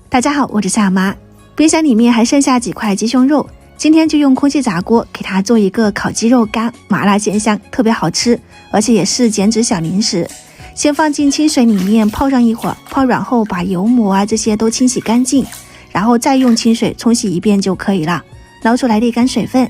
大家好，我是夏妈。冰箱里面还剩下几块鸡胸肉，今天就用空气炸锅给它做一个烤鸡肉干，麻辣鲜香，特别好吃，而且也是减脂小零食。先放进清水里面泡上一会儿，泡软后把油膜啊这些都清洗干净，然后再用清水冲洗一遍就可以了。捞出来沥干水分，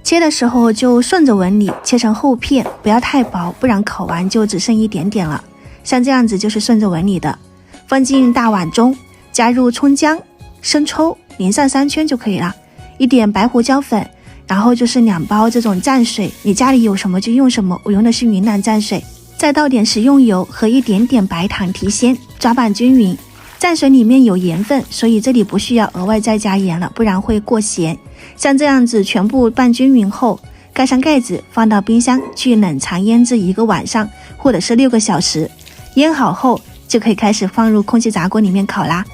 切的时候就顺着纹理切成厚片，不要太薄，不然烤完就只剩一点点了。像这样子就是顺着纹理的。放进大碗中，加入葱姜、生抽，淋上3圈就可以了，一点白胡椒粉，然后就是2包这种蘸水，你家里有什么就用什么，我用的是云南蘸水，再倒点食用油和一点点白糖提鲜，抓拌均匀。蘸水里面有盐分，所以这里不需要额外再加盐了，不然会过咸。像这样子全部拌均匀后，盖上盖子，放到冰箱去冷藏腌制1个晚上或者是6个小时。腌好后就可以开始放入空气炸锅里面烤啦。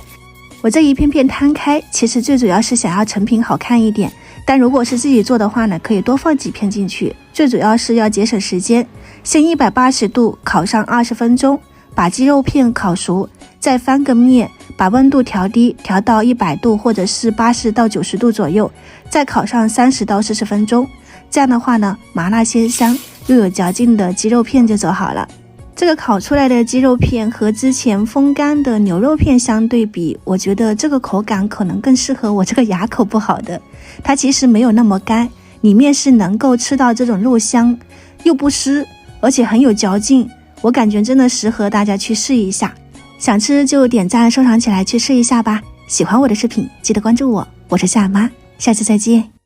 我这一片片摊开，其实最主要是想要成品好看一点，但如果是自己做的话呢，可以多放几片进去，最主要是要节省时间。先180度烤上20分钟，把鸡肉片烤熟，再翻个面，把温度调低，调到100度或者是80到90度左右，再烤上30到40分钟。这样的话呢，麻辣鲜香又有嚼劲的鸡肉片就做好了。这个烤出来的鸡肉片和之前风干的牛肉片相对比，我觉得这个口感可能更适合我这个牙口不好的。它其实没有那么干，里面是能够吃到这种肉香，又不湿，而且很有嚼劲。我感觉真的适合大家去试一下，想吃就点赞收藏起来去试一下吧。喜欢我的视频记得关注我，我是夏妈，下次再见。